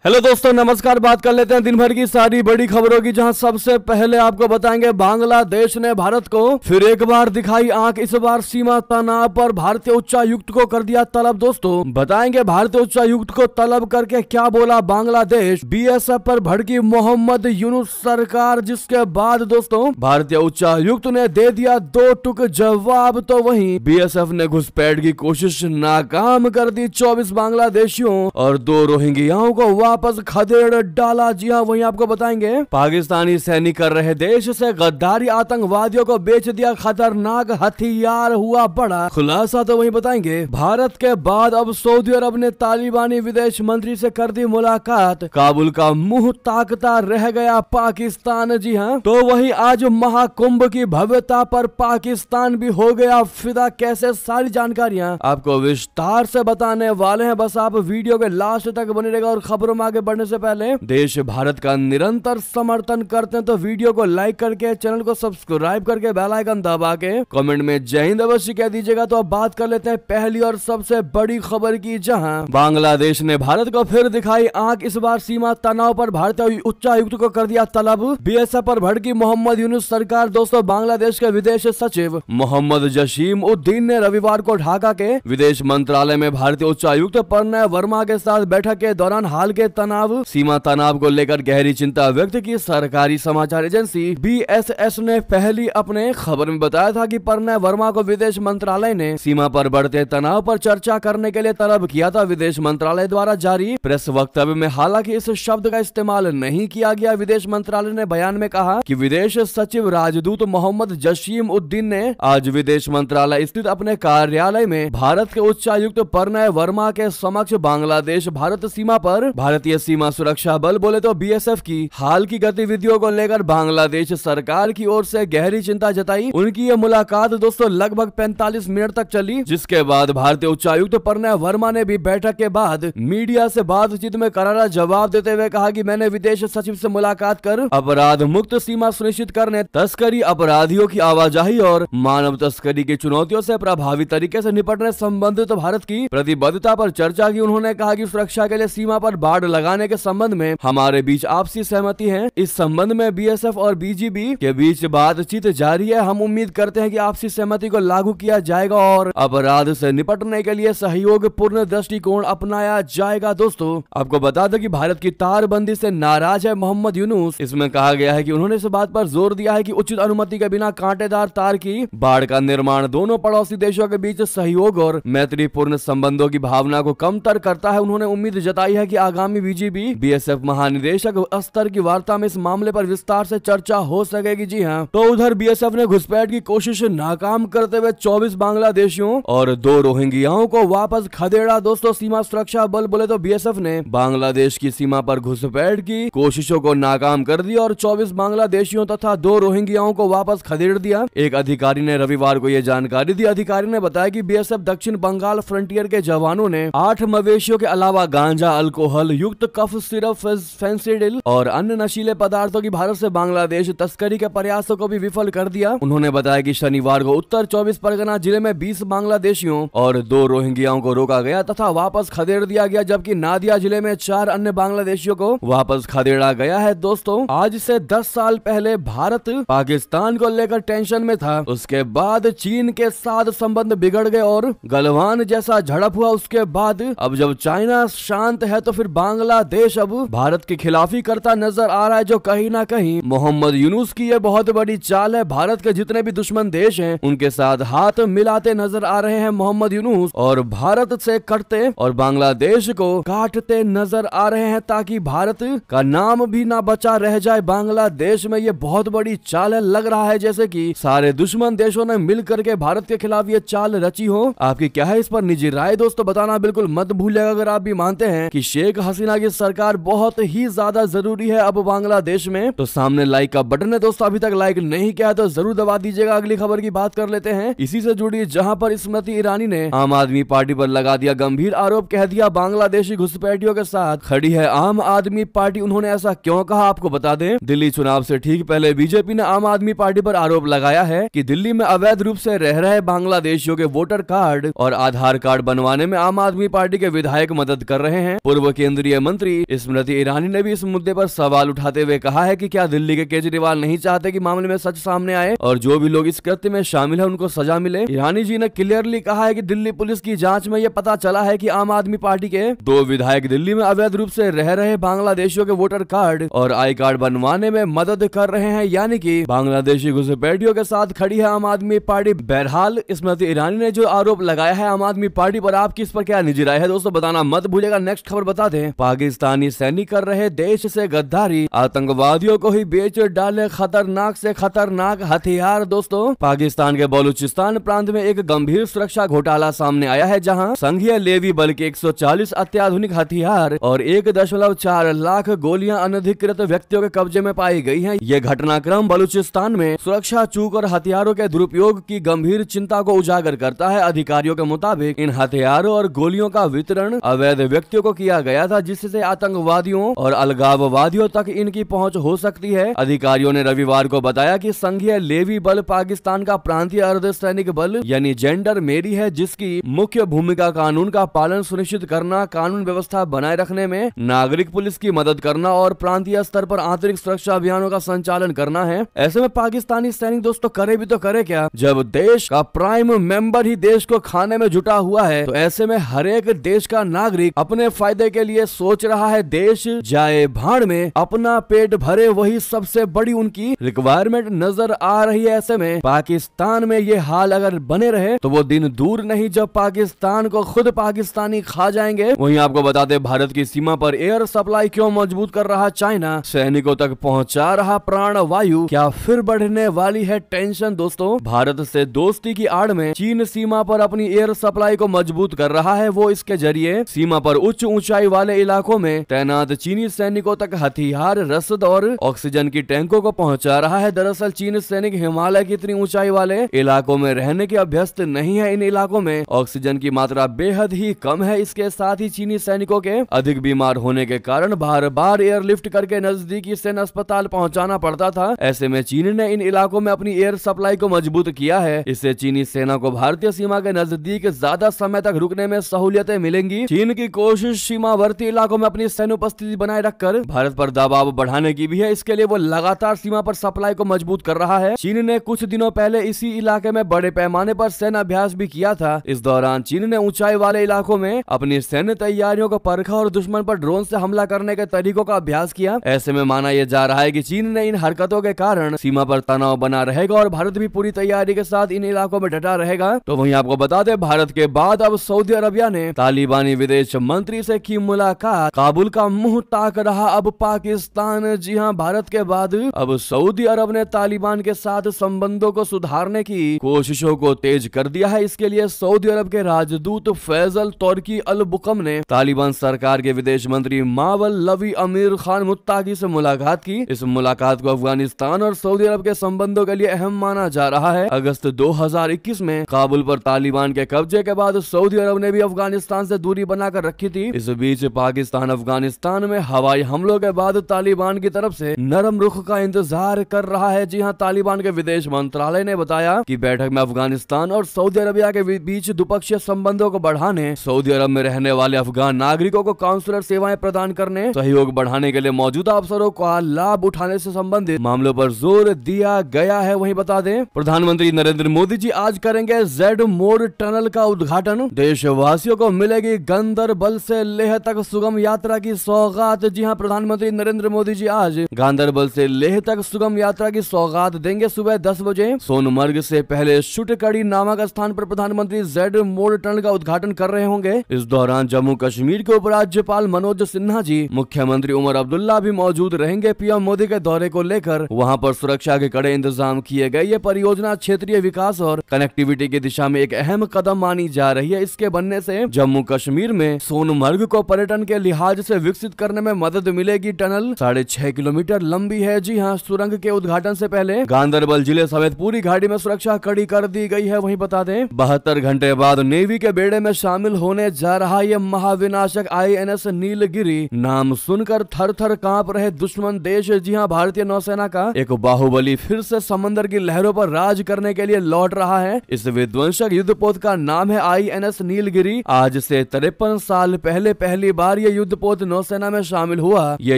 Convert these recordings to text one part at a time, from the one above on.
Hello दोस्तों, नमस्कार। बात कर लेते हैं दिन भर की सारी बड़ी खबरों की, जहां सबसे पहले आपको बताएंगे बांग्लादेश ने भारत को फिर एक बार दिखाई आंख। इस बार सीमा तनाव पर भारतीय उच्चायुक्त को कर दिया तलब। दोस्तों बताएंगे भारतीय उच्चायुक्त को तलब करके क्या बोला बांग्लादेश। बीएसएफ पर भड़की मोहम्मद यूनुस सरकार, जिसके बाद दोस्तों भारतीय उच्चायुक्त ने दे दिया दो टुक जवाब। तो वहीं बीएसएफ ने घुसपैठ की कोशिश नाकाम कर दी। 24 बांग्लादेशियों और 2 रोहिंग्याओं को वापस खदेड़ डाला। जी हाँ, वहीं आपको बताएंगे पाकिस्तानी सैनिक कर रहे देश से गद्दारी, आतंकवादियों को बेच दिया खतरनाक हथियार, हुआ बड़ा खुलासा। तो वहीं बताएंगे भारत के बाद अब सऊदी अरब ने तालिबानी विदेश मंत्री से कर दी मुलाकात। काबुल का मुंह ताकता रह गया पाकिस्तान। जी हाँ, तो वहीं आज महाकुंभ की भव्यता पर पाकिस्तान भी हो गया फिदा। कैसे, सारी जानकारियां आपको विस्तार से बताने वाले हैं। बस आप वीडियो के लास्ट तक बने रहेगा। और खबरों आगे बढ़ने से पहले देश भारत का निरंतर समर्थन करते हैं तो वीडियो को लाइक करके, चैनल को सब्सक्राइब करके, बेल आइकन दबा के कमेंट में जय हिंद अवश्य कह दीजिएगा। तो अब बात कर लेते हैं पहली और सबसे बड़ी खबर की, जहां बांग्लादेश ने भारत को फिर दिखाई आंख। इस बार सीमा तनाव पर भारतीय उच्चायुक्त को कर दिया तलब। बीएसएफ पर भड़की मोहम्मद यूनुस सरकार। दोस्तों बांग्लादेश के विदेश सचिव मोहम्मद जसीम उद्दीन ने रविवार को ढाका के विदेश मंत्रालय में भारतीय उच्चायुक्त प्रणय वर्मा के साथ बैठक के दौरान हाल के सीमा तनाव को लेकर गहरी चिंता व्यक्त की। सरकारी समाचार एजेंसी बीएसएस ने पहली अपने खबर में बताया था कि प्रणय वर्मा को विदेश मंत्रालय ने सीमा पर बढ़ते तनाव पर चर्चा करने के लिए तलब किया था। विदेश मंत्रालय द्वारा जारी प्रेस वक्तव्य में हालांकि इस शब्द का इस्तेमाल नहीं किया गया। विदेश मंत्रालय ने बयान में कहा कि विदेश सचिव राजदूत मोहम्मद जसीम उद्दीन ने आज विदेश मंत्रालय स्थित अपने कार्यालय में भारत के उच्चायुक्त प्रणय वर्मा के समक्ष बांग्लादेश भारत सीमा पर भारतीय सीमा सुरक्षा बल बोले तो बीएसएफ की हाल की गतिविधियों को लेकर बांग्लादेश सरकार की ओर से गहरी चिंता जताई। उनकी यह मुलाकात दोस्तों लगभग 45 मिनट तक चली, जिसके बाद भारतीय उच्चायुक्त प्रणय वर्मा ने भी बैठक के बाद मीडिया से बातचीत में करारा जवाब देते हुए कहा कि मैंने विदेश सचिव से मुलाकात कर अपराध मुक्त सीमा सुनिश्चित करने, तस्करी, अपराधियों की आवाजाही और मानव तस्करी की चुनौतियों से प्रभावी तरीके से निपटने संबंधित भारत की प्रतिबद्धता पर चर्चा की। उन्होंने कहा कि सुरक्षा के लिए सीमा पर बाड़ लगाने के संबंध में हमारे बीच आपसी सहमति है। इस संबंध में बीएसएफ और बीजीबी के बीच बातचीत जारी है। हम उम्मीद करते हैं कि आपसी सहमति को लागू किया जाएगा और अपराध से निपटने के लिए सहयोग पूर्ण दृष्टिकोण अपनाया जाएगा। दोस्तों आपको बता दें कि भारत की तारबंदी से नाराज है मोहम्मद यूनुस। इसमें कहा गया है कि उन्होंने इस बात पर जोर दिया है कि उचित अनुमति के बिना कांटेदार तार की बाड़ का निर्माण दोनों पड़ोसी देशों के बीच सहयोग और मैत्रीपूर्ण संबंधों की भावना को कमतर करता है। उन्होंने उम्मीद जताई है कि आगामी बीजीबी बीएसएफ महानिदेशक स्तर की वार्ता में इस मामले पर विस्तार से चर्चा हो सकेगी। जी हाँ, तो उधर बीएसएफ ने घुसपैठ की कोशिश नाकाम करते हुए 24 बांग्लादेशियों और 2 रोहिंग्याओं को वापस खदेड़ा। दोस्तों सीमा सुरक्षा बल बोले तो बीएसएफ ने बांग्लादेश की सीमा पर घुसपैठ की कोशिशों को नाकाम कर दिया और 24 बांग्लादेशियों तथा 2 रोहिंग्याओं को वापस खदेड़ दिया। एक अधिकारी ने रविवार को यह जानकारी दी। अधिकारी ने बताया कि बीएसएफ दक्षिण बंगाल फ्रंटियर के जवानों ने 8 मवेशियों के अलावा गांजा, अल्कोहल युक्त कफ सिरप, फेंसिडिल और अन्य नशीले पदार्थों की भारत से बांग्लादेश तस्करी के प्रयासों को भी विफल कर दिया। उन्होंने बताया कि शनिवार को उत्तर 24 परगना जिले में 20 बांग्लादेशियों और 2 रोहिंग्याओं को रोका गया तथा वापस खदेड़ दिया गया, जबकि नादिया जिले में 4 अन्य बांग्लादेशियों को वापस खदेड़ा गया है। दोस्तों आज से 10 साल पहले भारत पाकिस्तान को लेकर टेंशन में था। उसके बाद चीन के साथ संबंध बिगड़ गए और गलवान जैसा झड़प हुआ। उसके बाद अब जब चाइना शांत है तो फिर बांग्लादेश अब भारत की खिलाफी करता नजर आ रहा है, जो कहीं ना कहीं मोहम्मद यूनुस की यह बहुत बड़ी चाल है। भारत के जितने भी दुश्मन देश हैं उनके साथ हाथ मिलाते नजर आ रहे हैं मोहम्मद यूनुस और भारत से कटते और बांग्लादेश को काटते नजर आ रहे हैं, ताकि भारत का नाम भी ना बचा रह जाए बांग्लादेश में। ये बहुत बड़ी चाल है। लग रहा है जैसे कि सारे दुश्मन देशों ने मिल करके भारत के खिलाफ ये चाल रची हो। आपकी क्या है इस पर निजी राय दोस्तों बताना बिल्कुल मत भूलिएगा। अगर आप भी मानते हैं कि शेख हसीना की सरकार बहुत ही ज्यादा जरूरी है अब बांग्लादेश में, तो सामने लाइक का बटन है दोस्तों, अभी तक लाइक नहीं किया तो जरूर दबा दीजिएगा। अगली खबर की बात कर लेते हैं इसी से जुड़ी, जहां पर स्मृति ईरानी ने आम आदमी पार्टी पर लगा दिया गंभीर आरोप। कह दिया बांग्लादेशी घुसपैठियों के साथ खड़ी है आम आदमी पार्टी। उन्होंने ऐसा क्यों कहा आपको बता दें। दिल्ली चुनाव से ठीक पहले बीजेपी ने आम आदमी पार्टी पर आरोप लगाया है कि दिल्ली में अवैध रूप से रह रहे बांग्लादेशियों के वोटर कार्ड और आधार कार्ड बनवाने में आम आदमी पार्टी के विधायक मदद कर रहे हैं। पूर्व केंद्रीय केंद्रीय मंत्री स्मृति ईरानी ने भी इस मुद्दे पर सवाल उठाते हुए कहा है कि क्या दिल्ली के केजरीवाल नहीं चाहते कि मामले में सच सामने आए और जो भी लोग इस कृत्य में शामिल है उनको सजा मिले। ईरानी जी ने क्लियरली कहा है कि दिल्ली पुलिस की जांच में यह पता चला है कि आम आदमी पार्टी के 2 विधायक दिल्ली में अवैध रूप से रह रहे बांग्लादेशियों के वोटर कार्ड और आई कार्ड बनवाने में मदद कर रहे हैं, यानी कि बांग्लादेशी घुसपैठियों के साथ खड़ी है आम आदमी पार्टी। बहरहाल स्मृति ईरानी ने जो आरोप लगाया है आम आदमी पार्टी पर, आपकी इस पर क्या निजी राय है दोस्तों बताना मत भूलिएगा। नेक्स्ट खबर बता दें, पाकिस्तानी सैनिक कर रहे देश से गद्दारी, आतंकवादियों को ही बेच डाले खतरनाक से खतरनाक हथियार। दोस्तों पाकिस्तान के बलूचिस्तान प्रांत में एक गंभीर सुरक्षा घोटाला सामने आया है, जहां संघीय लेवी बल के 140 अत्याधुनिक हथियार और 1.4 लाख गोलियां अनधिकृत व्यक्तियों के कब्जे में पाई गई हैं। यह घटनाक्रम बलूचिस्तान में सुरक्षा चूक और हथियारों के दुरुपयोग की गंभीर चिंता को उजागर करता है। अधिकारियों के मुताबिक इन हथियारों और गोलियों का वितरण अवैध व्यक्तियों को किया गया था, जिससे आतंकवादियों और अलगाववादियों तक इनकी पहुंच हो सकती है। अधिकारियों ने रविवार को बताया कि संघीय लेवी बल पाकिस्तान का प्रांतीय अर्धसैनिक बल यानी जेंडरमेरी है, जिसकी मुख्य भूमिका कानून का पालन सुनिश्चित करना, कानून व्यवस्था बनाए रखने में नागरिक पुलिस की मदद करना और प्रांतीय स्तर पर आंतरिक सुरक्षा अभियानों का संचालन करना है। ऐसे में पाकिस्तानी सैनिक दोस्तों करे भी तो करे क्या, जब देश का प्राइम मेंबर ही देश को खाने में जुटा हुआ है, तो ऐसे में हर एक देश का नागरिक अपने फायदे के लिए सोच रहा है देश जाए भाड़ में, अपना पेट भरे, वही सबसे बड़ी उनकी रिक्वायरमेंट नजर आ रही है। ऐसे में पाकिस्तान में ये हाल अगर बने रहे तो वो दिन दूर नहीं जब पाकिस्तान को खुद पाकिस्तानी खा जाएंगे। वहीं आपको बता दें, भारत की सीमा पर एयर सप्लाई क्यों मजबूत कर रहा चाइना, सैनिकों तक पहुंचा रहा प्राण वायु, क्या फिर बढ़ने वाली है टेंशन। दोस्तों भारत से दोस्ती की आड़ में चीन सीमा पर अपनी एयर सप्लाई को मजबूत कर रहा है। वो इसके जरिए सीमा पर उच्च ऊंचाई वाले इलाकों में तैनात चीनी सैनिकों तक हथियार, रसद और ऑक्सीजन की टैंकों को पहुंचा रहा है। दरअसल चीनी सैनिक हिमालय की इतनी ऊंचाई वाले इलाकों में रहने के अभ्यस्त नहीं है। इन इलाकों में ऑक्सीजन की मात्रा बेहद ही कम है। इसके साथ ही चीनी सैनिकों के अधिक बीमार होने के कारण बार बार एयरलिफ्ट करके नजदीकी सैन्य अस्पताल पहुंचाना पड़ता था। ऐसे में चीन ने इन इलाकों में अपनी एयर सप्लाई को मजबूत किया है। इससे चीनी सेना को भारतीय सीमा के नजदीक ज्यादा समय तक रुकने में सहूलियतें मिलेंगी। चीन की कोशिश सीमावर्ती इलाकों में अपनी सैन्य उपस्थिति बनाए रखकर भारत पर दबाव बढ़ाने की भी है। इसके लिए वो लगातार सीमा पर सप्लाई को मजबूत कर रहा है। चीन ने कुछ दिनों पहले इसी इलाके में बड़े पैमाने पर सैन्य अभ्यास भी किया था। इस दौरान चीन ने ऊंचाई वाले इलाकों में अपनी सैन्य तैयारियों को परखा और दुश्मन पर ड्रोन से हमला करने के तरीकों का अभ्यास किया। ऐसे में माना यह जा रहा है कि चीन ने इन हरकतों के कारण सीमा पर तनाव बना रहेगा और भारत भी पूरी तैयारी के साथ इन इलाकों में डटा रहेगा। तो वहीं आपको बता दें, भारत के बाद अब सऊदी अरबिया ने तालिबानी विदेश मंत्री से की मुलाकात, काबुल का मुंह ताक रहा अब पाकिस्तान। जी हां, भारत के बाद अब सऊदी अरब ने तालिबान के साथ संबंधों को सुधारने की कोशिशों को तेज कर दिया है। इसके लिए सऊदी अरब के राजदूत फैजल तुर्की अल बुकम ने तालिबान सरकार के विदेश मंत्री मावल लवी अमीर खान मुत्ताकी से मुलाकात की। इस मुलाकात को अफगानिस्तान और सऊदी अरब के संबंधों के लिए अहम माना जा रहा है। अगस्त 2021 में काबुल पर तालिबान के कब्जे के बाद सऊदी अरब ने भी अफगानिस्तान से दूरी बनाकर रखी थी। इस बीच पाकिस्तान अफगानिस्तान में हवाई हमलों के बाद तालिबान की तरफ से नरम रुख का इंतजार कर रहा है। जी हां, तालिबान के विदेश मंत्रालय ने बताया कि बैठक में अफगानिस्तान और सऊदी अरबिया के बीच द्विपक्षीय संबंधों को बढ़ाने, सऊदी अरब में रहने वाले अफगान नागरिकों को काउंसलर सेवाएं प्रदान करने, सहयोग बढ़ाने के लिए मौजूदा अवसरों का लाभ उठाने से संबंधित मामलों पर जोर दिया गया है। वहीं बता दें, प्रधानमंत्री नरेंद्र मोदी जी आज करेंगे जेड मोड़ टनल का उद्घाटन। देशवासियों को मिलेगी गांदरबल से लेह तक सुगम यात्रा की सौगात। जी हां, प्रधानमंत्री नरेंद्र मोदी जी आज गांदरबल से लेह तक सुगम यात्रा की सौगात देंगे। सुबह 10 बजे सोनमर्ग से पहले शुटकड़ी नामक स्थान पर प्रधानमंत्री जेड मोड़ टनल का उद्घाटन कर रहे होंगे। इस दौरान जम्मू कश्मीर के उपराज्यपाल मनोज सिन्हा जी, मुख्यमंत्री उमर अब्दुल्ला भी मौजूद रहेंगे। पीएम मोदी के दौरे को लेकर वहां पर सुरक्षा के कड़े इंतजाम किए गए। ये परियोजना क्षेत्रीय विकास और कनेक्टिविटी की दिशा में एक अहम कदम मानी जा रही है। इसके बनने से जम्मू कश्मीर में सोनमर्ग को पर्यटन के लिहाज से विकसित करने में मदद मिलेगी। टनल 6.5 किलोमीटर लंबी है। जी हाँ, सुरंग के उद्घाटन से पहले गांदरबल जिले समेत पूरी घाटी में सुरक्षा कड़ी कर दी गई है। वहीं बता दें, 72 घंटे बाद नेवी के बेड़े में शामिल होने जा रहा यह महाविनाशक INS नीलगिरी, नाम सुनकर थर थर कांप रहे दुश्मन देश। जी हाँ, भारतीय नौसेना का एक बाहुबली फिर से समंदर की लहरों पर राज करने के लिए लौट रहा है। इस विध्वंसक युद्धपोत का नाम है INS नीलगिरी। आज से 53 साल पहले पहली बार ये युद्धपोत नौसेना में शामिल हुआ। ये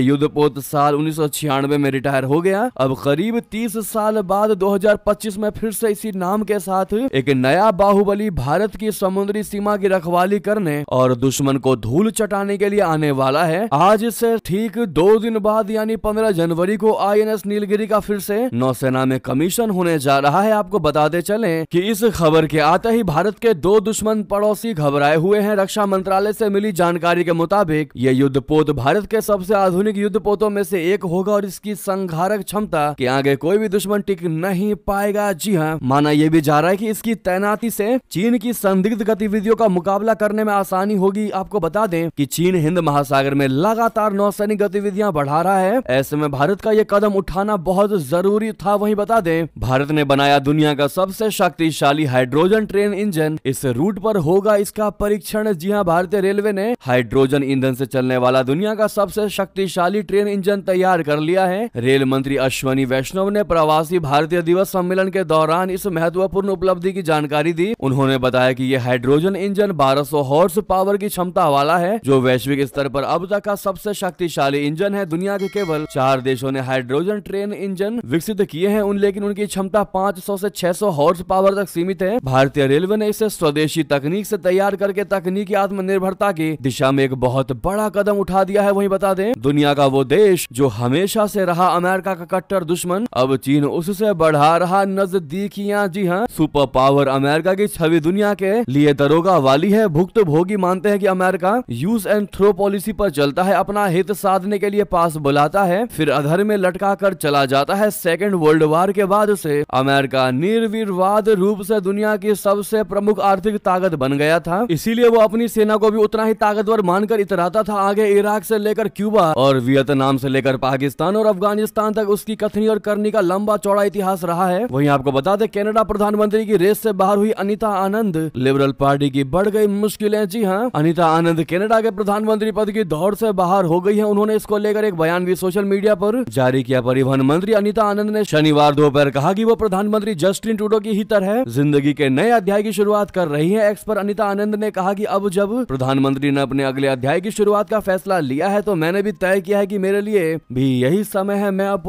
युद्धपोत साल 1996 में रिटायर हो गया। अब करीब 30 साल बाद 2025 में फिर से इसी नाम के साथ एक नया बाहुबली भारत की समुद्री सीमा की रखवाली करने और दुश्मन को धूल चटाने के लिए आने वाला है। आज से ठीक 2 दिन बाद यानी 15 जनवरी को INS नीलगिरी का फिर से नौसेना में कमीशन होने जा रहा है। आपको बताते चलें कि इस खबर के आते ही भारत के 2 दुश्मन पड़ोसी घबराए हुए हैं। रक्षा मंत्रालय से मिली जानकारी के मुताबिक ये युद्धपोत भारत के सबसे आधुनिक युद्धपोतों में से एक होगा और इसकी संघारक क्षमता के आगे कोई भी दुश्मन टिक नहीं पाएगा। जी हाँ, माना यह भी जा रहा है कि इसकी तैनाती से चीन की संदिग्ध गतिविधियों का मुकाबला करने में आसानी होगी। आपको बता दें कि चीन हिंद महासागर में लगातार नौसैनिक गतिविधियां बढ़ा रहा है। ऐसे में भारत का यह कदम उठाना बहुत जरूरी था। वहीं बता दें, भारत ने बनाया दुनिया का सबसे शक्तिशाली हाइड्रोजन ट्रेन इंजन। इस रूट पर होगा इसका परीक्षण। जी हाँ, भारतीय रेलवे ने हाइड्रोजन ईंधन से चलने वाला दुनिया का सबसे शक्तिशाली ट्रेन इंजन तैयार कर लिया है। रेल मंत्री अश्वनी वैष्णव ने प्रवासी भारतीय दिवस सम्मेलन के दौरान इस महत्वपूर्ण उपलब्धि की जानकारी दी। उन्होंने बताया कि यह हाइड्रोजन इंजन 1200 हॉर्स पावर की क्षमता वाला है, जो वैश्विक स्तर पर अब तक का सबसे शक्तिशाली इंजन है। दुनिया के केवल 4 देशों ने हाइड्रोजन ट्रेन इंजन विकसित किए हैं, लेकिन उनकी क्षमता 500 से 600 हॉर्स पावर तक सीमित है। भारतीय रेलवे ने इसे स्वदेशी तकनीक से तैयार करके तकनीकी आत्मनिर्भरता की दिशा में एक बहुत बड़ा कदम उठा दिया है। वहीं बता दें, दुनिया का वो देश जो हमेशा से रहा अमेरिका का कट्टर दुश्मन, अब चीन उससे बढ़ा रहा नजदीकियां। जी हाँ, सुपर पावर अमेरिका की छवि दुनिया के लिए दरोगा वाली है। भुक्तभोगी मानते हैं कि America use and throw policy पर चलता है, अपना हित साधने के लिए पास बुलाता है, फिर अधर में लटका कर चला जाता है। सेकेंड वर्ल्ड वार के बाद से अमेरिका निर्विवाद रूप से दुनिया की सबसे प्रमुख आर्थिक ताकत बन गया था। इसीलिए वो अपनी सेना को भी उतना ही ताकतवर मानकर इतराता था। आगे इराक से लेकर क्यूबा और वियतनाम से लेकर पाकिस्तान और अफगानिस्तान तक उसकी कथनी और करनी का लंबा चौड़ा इतिहास रहा है। वहीं आपको बता दें, कनाडा प्रधानमंत्री की रेस से बाहर हुई अनीता आनंद, लिबरल पार्टी की बढ़ गई मुश्किलें। जी हाँ, अनीता आनंद कनाडा के प्रधानमंत्री पद की दौड़ से बाहर हो गई है। उन्होंने इसको लेकर एक बयान भी सोशल मीडिया पर जारी किया। परिवहन मंत्री अनीता आनंद ने शनिवार दोपहर कहा कि वो प्रधानमंत्री जस्टिन ट्रूडो की ही तरह जिंदगी के नए अध्याय की शुरुआत कर रही है। एक्स पर अनीता आनंद ने कहा कि अब जब प्रधानमंत्री ने अपने अगले अध्याय की शुरुआत का फैसला लिया है, तो मैंने भी तय किया है कि मेरे लिए भी यही समय है। मैं अब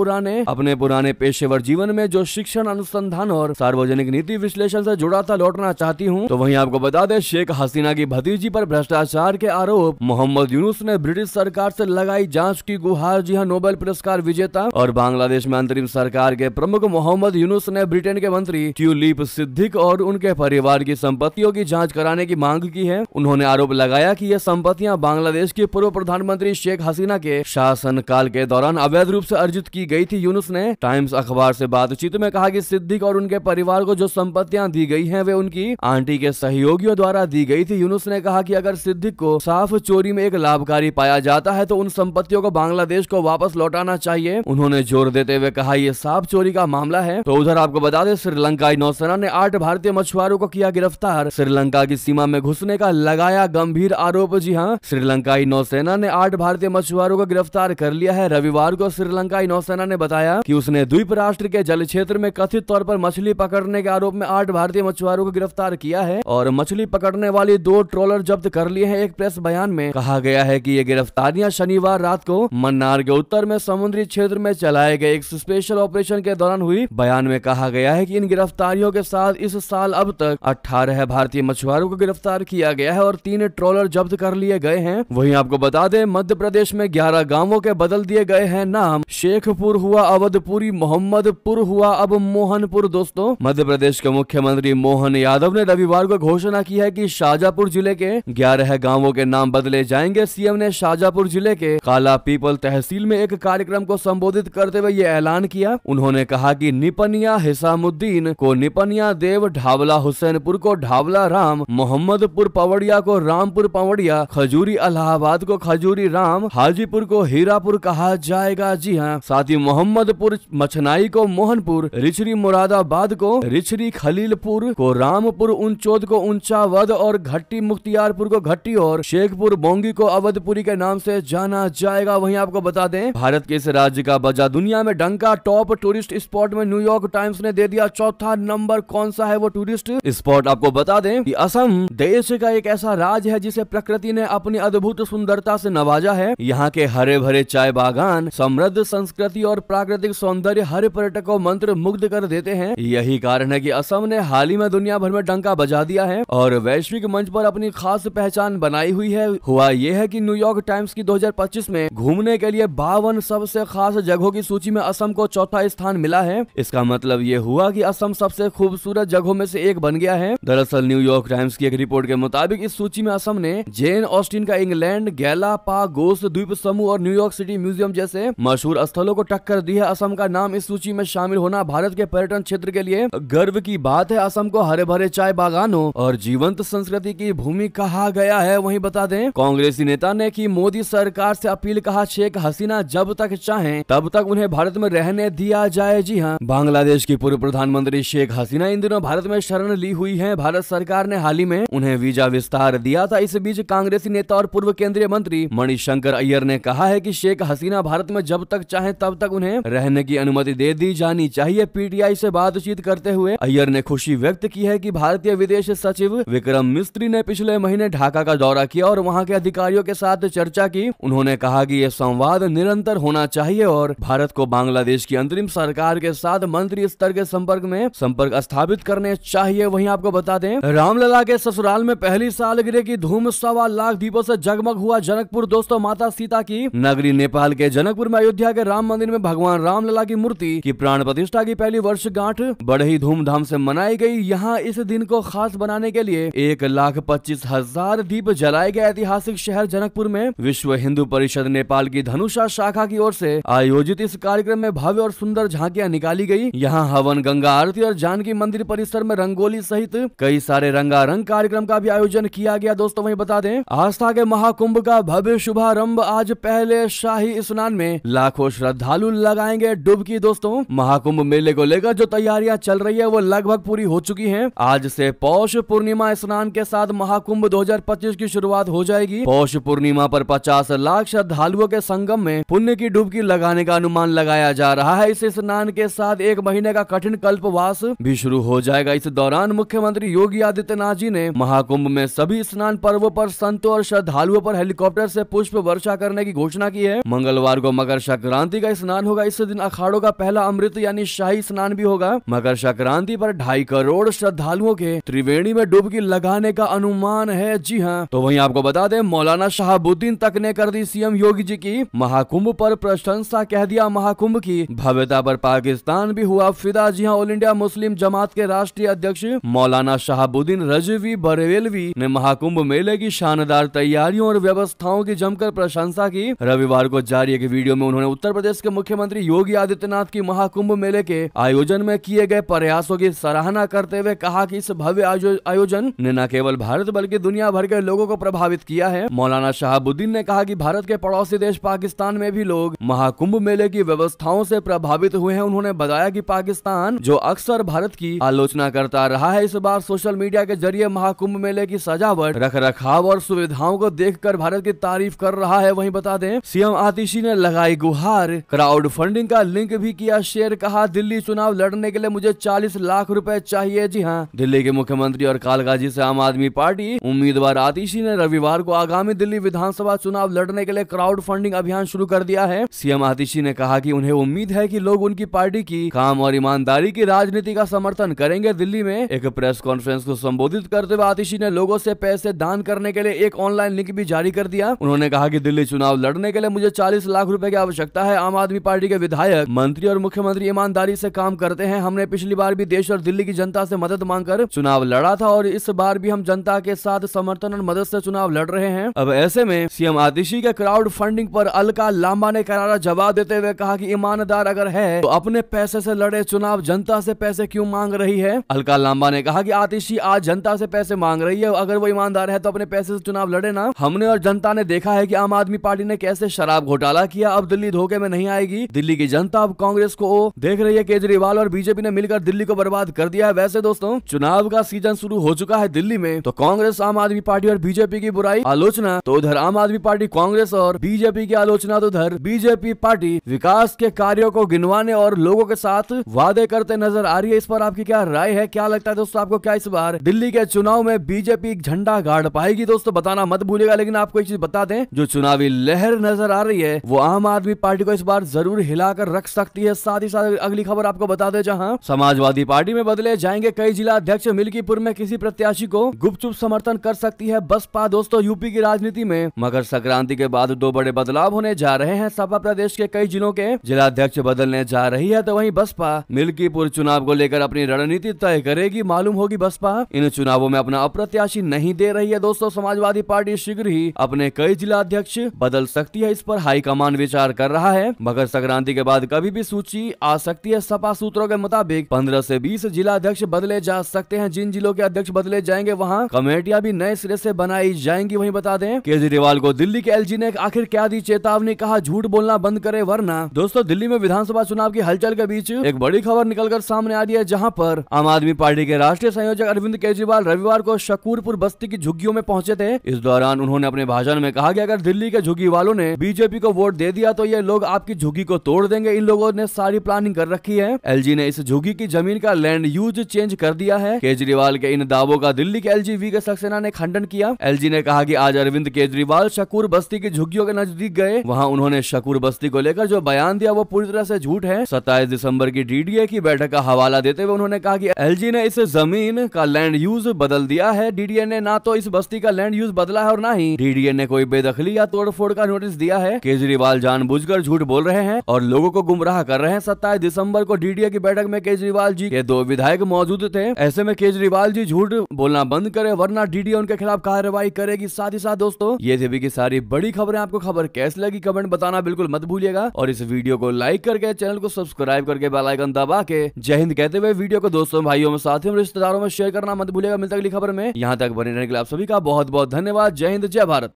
अपने पुराने पेशेवर जीवन में जो शिक्षण, अनुसंधान और सार्वजनिक नीति विश्लेषण से जुड़ा था, लौटना चाहती हूँ। तो वहीं आपको बता दें, शेख हसीना की भतीजी पर भ्रष्टाचार के आरोप, मोहम्मद यूनुस ने ब्रिटिश सरकार से लगाई जांच की गुहार। जी हाँ, नोबेल पुरस्कार विजेता और बांग्लादेश में अंतरिम सरकार के प्रमुख मोहम्मद यूनुस ने ब्रिटेन के मंत्री ट्यूलिप सिद्दीक और उनके परिवार की संपत्तियों की जांच कराने की मांग की है। उन्होंने आरोप लगाया कि ये संपत्तियां बांग्लादेश की पूर्व प्रधानमंत्री शेख हसीना के शासनकाल के दौरान अवैध रूप से अर्जित की गई थी। यूनुस ने टाइम्स अखबार से बातचीत में कहा कि सिद्दीक और उनके परिवार को जो संपत्तियां दी गई हैं, वे उनकी आंटी के सहयोगियों द्वारा दी गई थी। यूनुस ने कहा कि अगर सिद्दीक को साफ चोरी में एक लाभकारी पाया जाता है, तो उन संपत्तियों को बांग्लादेश को वापस लौटाना चाहिए। उन्होंने जोर देते हुए कहा, यह साफ चोरी का मामला है। तो उधर आपको बता दें, श्रीलंकाई नौसेना ने 8 भारतीय मछुआरों को किया गिरफ्तार। श्रीलंका की सीमा में घुसने का लगाया गंभीर आरोप। जी हाँ, श्रीलंकाई नौसेना ने 8 भारतीय मछुआरों को गिरफ्तार कर लिया है। रविवार को श्रीलंकाई नौसेना ने बताया कि उसने द्वीप राष्ट्र के जल क्षेत्र में कथित तौर पर मछली पकड़ने के आरोप में 8 भारतीय मछुआरों को गिरफ्तार किया है और मछली पकड़ने वाली 2 ट्रॉलर जब्त कर लिए हैं। एक प्रेस बयान में कहा गया है कि ये गिरफ्तारियां शनिवार रात को मन्नार के उत्तर में समुद्री क्षेत्र में चलाए गए एक स्पेशल ऑपरेशन के दौरान हुई। बयान में कहा गया है कि इन गिरफ्तारियों के साथ इस साल अब तक 18 भारतीय मछुआरों को गिरफ्तार किया गया है और 3 ट्रॉलर जब्त कर लिए गए हैं। वहीं आपको बता दें, मध्य प्रदेश में 11 गांवों के बदल दिए गए हैं नाम। शेखपुर हुआ अवधपुरी, मोहम्मदपुर हुआ अब मोहनपुर। दोस्तों, मध्य प्रदेश के मुख्यमंत्री मोहन यादव ने रविवार को घोषणा की है कि शाजापुर जिले के 11 गांवों के नाम बदले जाएंगे। सीएम ने शाजापुर जिले के काला पीपल तहसील में एक कार्यक्रम को संबोधित करते हुए ये ऐलान किया। उन्होंने कहा कि निपनिया हिसामुद्दीन को निपनिया देव, ढावला हुसैनपुर को ढावला राम, मोहम्मदपुर पवड़िया को रामपुर पवड़िया, खजूरी इलाहाबाद को खजूरी राम, हाजीपुर को हीरापुर कहा जाएगा। जी हाँ, साथ ही मोहम्मदपुर मछनाई को मोहनपुर, रिचरी मुरादाबाद को रिचरी, खलीलपुर को रामपुर, उनचोद को ऊंचावद और घट्टी मुख्तियारपुर को घट्टी और शेखपुर बोंगी को अवधपुरी के नाम से जाना जाएगा। वहीं आपको बता दें, भारत के इस राज्य का बजा दुनिया में डंका। टॉप टूरिस्ट स्पॉट में न्यूयॉर्क टाइम्स ने दे दिया 4था नंबर। कौन सा है वो टूरिस्ट स्पॉट? आपको बता दें कि असम देश का एक ऐसा राज्य है जिसे प्रकृति ने अपनी अद्भुत अद्भुत सुंदरता से नवाजा है। यहाँ के हरे भरे चाय बागान, समृद्ध संस्कृति और प्राकृतिक सौंदर्य हर पर्यटक को मंत्र मुग्ध कर देते हैं। यही कारण है कि असम ने हाल ही में दुनिया भर में डंका बजा दिया है और वैश्विक मंच पर अपनी खास पहचान बनाई हुई है। हुआ यह है कि न्यूयॉर्क टाइम्स की 2025 में घूमने के लिए 52 सबसे खास जगहों की सूची में असम को चौथा स्थान मिला है। इसका मतलब ये हुआ कि असम सबसे खूबसूरत जगहों में से एक बन गया है। दरअसल न्यूयॉर्क टाइम्स की एक रिपोर्ट के मुताबिक इस सूची में असम ने जेन ऑस्टिन का इंग्लैंड, गैलापागोस द्वीप समूह और न्यूयॉर्क सिटी म्यूजियम जैसे मशहूर स्थलों को टक्कर दी है। असम का नाम इस सूची में शामिल होना भारत के पर्यटन क्षेत्र के लिए गर्व की बात है। असम को हरे भरे चाय बागानों और जीवंत संस्कृति की भूमि कहा गया है। वहीं बता दें, कांग्रेसी नेता ने की मोदी सरकार से अपील, कहा शेख हसीना जब तक चाहें तब तक उन्हें भारत में रहने दिया जाए। जी हां, बांग्लादेश की पूर्व प्रधानमंत्री शेख हसीना इन दिनों भारत में शरण ली हुई हैं। भारत सरकार ने हाल ही में उन्हें वीजा विस्तार दिया था। इस बीच कांग्रेसी नेता और पूर्व केंद्रीय मंत्री मणिशंकर अय्यर ने कहा है कि शेख हसीना भारत में जब तक चाहें तब तक उन्हें रहने की अनुमति दे दी जानी चाहिए। पीटीआई से बातचीत करते हुए अय्यर ने खुशी व्यक्त की है कि भारतीय विदेश सचिव विक्रम मिस्त्री ने पिछले महीने ढाका का दौरा किया और वहां के अधिकारियों के साथ चर्चा की। उन्होंने कहा कि यह संवाद निरंतर होना चाहिए और भारत को बांग्लादेश की अंतरिम सरकार के साथ मंत्री स्तर के संपर्क स्थापित करने चाहिए। वहीं आपको बता दें, रामलला के ससुराल में पहली सालगिरह की धूम, 1.25 लाख दीपों से जगमग हुआ जनकपुर। दोस्तों, माता सीता की नगरी नेपाल के जनकपुर में अयोध्या के राम मंदिर में भगवान रामलला की मूर्ति की प्राण प्रतिष्ठा की पहली वर्षगांठ बड़े ही धूमधाम से मनाई गई। यहाँ इस दिन को खास बनाने के लिए 1,25,000 दीप जलाए गए। ऐतिहासिक शहर जनकपुर में विश्व हिंदू परिषद नेपाल की धनुषा शाखा की ओर से आयोजित इस कार्यक्रम में भव्य और सुंदर झांकियां निकाली गई। यहाँ हवन, गंगा आरती और जानकी मंदिर परिसर में रंगोली सहित कई सारे रंगारंग कार्यक्रम का भी आयोजन किया गया। दोस्तों, वहीं बता दें, आस्था के महाकुंभ का भव्य शुभारंभ आज पहले शाही स्नान में लाखों श्रद्धालु लगाएंगे डुबकी। दोस्तों, महाकुंभ मेले को लेकर जो तैयारियां चल रही है वो लगभग पूरी हो चुकी हैं। आज से पौष पूर्णिमा स्नान के साथ महाकुंभ 2025 की शुरुआत हो जाएगी। पौष पूर्णिमा पर 50 लाख श्रद्धालुओं के संगम में पुण्य की डुबकी लगाने का अनुमान लगाया जा रहा है। इस स्नान के साथ 1 महीने का कठिन कल्पवास भी शुरू हो जाएगा। इस दौरान मुख्यमंत्री योगी आदित्यनाथ जी ने महाकुंभ में सभी स्नान पर्वों पर संतों और श्रद्धालुओं पर हेलीकॉप्टर से पुष्प वर्षा करने की घोषणा की है। मंगलवार को मकर संक्रांति का स्नान होगा। इस दिन अखाड़ों का पहला अमृत यानी शाही स्नान भी होगा। मकर संक्रांति पर 2.5 करोड़ श्रद्धालुओं के त्रिवेणी में डुबकी लगाने का अनुमान है। जी हाँ, तो वहीं आपको बता दें, मौलाना शहाबुद्दीन तक ने कर दी सीएम योगी जी की महाकुंभ पर प्रशंसा, कह दिया महाकुंभ की भव्यता पर पाकिस्तान भी हुआ फिदा। जी हाँ, ऑल इंडिया मुस्लिम जमात के राष्ट्रीय अध्यक्ष मौलाना शहाबुद्दीन रजवी बरेलवी ने महाकुंभ मेले की शानदार तैयारियों और व्यवस्थाओं की जमकर प्रशंसा की। रविवार को जारी एक वीडियो में उन्होंने उत्तर प्रदेश के मुख्यमंत्री योगी आदित्यनाथ की महाकुंभ मेले के आयोजन में किए गए प्रयासों की सराहना करते हुए कहा कि इस भव्य आयोजन ने न केवल भारत बल्कि दुनिया भर के लोगों को प्रभावित किया है। मौलाना शहाबुद्दीन ने कहा कि भारत के पड़ोसी देश पाकिस्तान में भी लोग महाकुंभ मेले की व्यवस्थाओं से प्रभावित हुए हैं। उन्होंने बताया कि पाकिस्तान जो अक्सर भारत की आलोचना करता रहा है, इस बार सोशल मीडिया के जरिए महाकुंभ मेले की सजावट, रखरखाव और सुविधाओं को देखकर भारत की तारीफ कर रहा है। वहीं बता दें, सीएम आतिशी ने लगाई गुहार, क्राउड फंडिंग का लिंक भी किया शेयर। कहा, दिल्ली चुनाव लड़ने के लिए मुझे 40 लाख रुपए चाहिए। जी हाँ, दिल्ली के मुख्यमंत्री और कालकाजी से आम आदमी पार्टी उम्मीदवार आतिशी ने रविवार को आगामी दिल्ली विधानसभा चुनाव लड़ने के लिए क्राउड फंडिंग अभियान शुरू कर दिया है। सीएम आतिशी ने कहा कि उन्हें उम्मीद है कि लोग उनकी पार्टी की काम और ईमानदारी की राजनीति का समर्थन करेंगे। दिल्ली में एक प्रेस कॉन्फ्रेंस को संबोधित करते हुए आतिशी ने लोगों से पैसे दान करने के लिए एक ऑनलाइन लिंक भी जारी कर दिया। उन्होंने कहा कि दिल्ली चुनाव लड़ने के लिए मुझे 40 लाख रुपए की आवश्यकता है। आम आदमी पार्टी के विधायक, मंत्री और मुख्यमंत्री ईमानदारी से काम करते हैं। हमने पिछली बार भी देश और दिल्ली की जनता से मदद मांगकर चुनाव लड़ा था और इस बार भी हम जनता के साथ समर्थन और मदद से चुनाव लड़ रहे हैं। अब ऐसे में सीएम आतिशी के क्राउड फंडिंग पर अलका लांबा ने करारा जवाब देते हुए कहा कि ईमानदार अगर है तो अपने पैसे से लड़े, चुनाव जनता से पैसे क्यों मांग रही है। अलका लांबा ने कहा कि आतिशी आज जनता से पैसे मांग रही है, अगर वो ईमानदार है तो अपने पैसे से चुनाव लड़े ना। हमने और जनता ने देखा है कि आम आदमी पार्टी ने कैसे शराब घोटाला किया, अब दिल्ली धोखे में नहीं आएगी। दिल्ली की जनता अब कांग्रेस को देख रही है। केजरीवाल और बीजेपी ने मिलकर दिल्ली को बर्बाद कर दिया है। वैसे दोस्तों, चुनाव का सीजन शुरू हो चुका है दिल्ली में, तो कांग्रेस, आम आदमी पार्टी और बीजेपी की बुराई आलोचना तो उधर आम आदमी पार्टी कांग्रेस और बीजेपी की आलोचना तो उधर बीजेपी पार्टी विकास के कार्यों को गिनवाने और लोगों के साथ वादे करते नजर आ रही है। इस पर आपकी क्या राय है, क्या लगता है दोस्तों आपको, क्या इस बार दिल्ली के चुनाव में बीजेपी झंडा गाड़ पाएगी? दोस्तों बताना मत भूलिएगा। भूलिएगा। लेकिन आपको एक चीज बता दें, जो चुनावी लहर नजर आ रही है वो आम आदमी पार्टी को इस बार जरूर हिलाकर रख सकती है। साथ ही साथ अगली खबर आपको बता दें, जहां समाजवादी पार्टी में बदले जाएंगे कई जिला अध्यक्ष, मिल्कीपुर में किसी प्रत्याशी को गुपचुप समर्थन कर सकती है बसपा। दोस्तों, यूपी की राजनीति में मकर संक्रांति के बाद दो बड़े बदलाव होने जा रहे हैं। सपा प्रदेश के कई जिलों के जिला अध्यक्ष बदलने जा रही है, तो वहीं बसपा मिल्कीपुर चुनाव को लेकर अपनी रणनीति तय करेगी। मालूम होगी बसपा इन चुनावों में अपना अप्रत्याशी नहीं दे रही है। दोस्तों, समाजवादी पार्टी शीघ्र ही अपने कई जिला अध्यक्ष बदल सकती है, इस पर हाईकमान विचार कर रहा है। मकर संक्रांति के बाद कभी भी सूची आ सकती है। सपा सूत्रों के मुताबिक 15 से 20 जिला अध्यक्ष बदले जा सकते हैं। जिन जिलों के अध्यक्ष बदले जाएंगे वहां कमेटियां भी नए सिरे से बनाई जाएंगी। वहीं बता दें, केजरीवाल को दिल्ली के एलजी ने आखिर क्या दी चेतावनी, कहा झूठ बोलना बंद करे वरना। दोस्तों, दिल्ली में विधानसभा चुनाव की हलचल के बीच एक बड़ी खबर निकलकर सामने आ रही है, जहां पर आम आदमी पार्टी के राष्ट्रीय संयोजक अरविंद केजरीवाल रविवार को शकूरपुर बस्ती की झुग्गियों में पहुंचे थे। इस दौरान उन्होंने अपने भाषण में कहा कि अगर दिल्ली के झुग्गी वालों ने बीजेपी को वोट दे दिया तो ये लोग आपकी झुग्गी को तोड़ देंगे। इन लोगों ने सारी प्लानिंग कर रखी है। एलजी ने इस झुग्गी की जमीन का लैंड यूज चेंज कर दिया है। केजरीवाल के इन दावों का दिल्ली के एलजी वी के सक्सेना ने खंडन किया। एलजी ने कहा कि आज अरविंद केजरीवाल शकूर बस्ती की झुग्गियों के नजदीक गए, वहां उन्होंने शकूर बस्ती को लेकर जो बयान दिया वो पूरी तरह से झूठ है। 27 दिसंबर की डीडीए की बैठक का हवाला देते हुए उन्होंने कहा कि एलजी ने इस जमीन का लैंड यूज बदल दिया है। डीडीए ने ना तो इस बस्ती का लैंड यूज बदला है और ना ही डीडीए ने कोई बेदखली या तोड़फोड़ का नोटिस दिया है। केजरीवाल जानबूझकर झूठ बोल रहे हैं और लोगों को गुमराह कर रहे हैं। 27 दिसंबर को डीडीए की बैठक में केजरीवाल जी के 2 विधायक मौजूद थे। ऐसे में केजरीवाल जी झूठ बोलना बंद करे वरना डीडीए उनके खिलाफ कार्रवाई करेगी। साथ ही साथ दोस्तों, ये थी की सारी बड़ी खबरें। आपको खबर कैसी लगी कमेंट बताना बिल्कुल मत भूलिएगा और इस वीडियो को लाइक करके चैनल को सब्सक्राइब करके बेल आइकन दबा के जय हिंद कहते हुए वीडियो को दोस्तों, भाइयों में, साथियों, रिश्तेदारों में शेयर करना मत भूलिएगा। मिलता अगली खबर में, यहाँ तक बने रहने के लिए आप सभी का बहुत बहुत धन्यवाद। जय हिंद, जय भारत।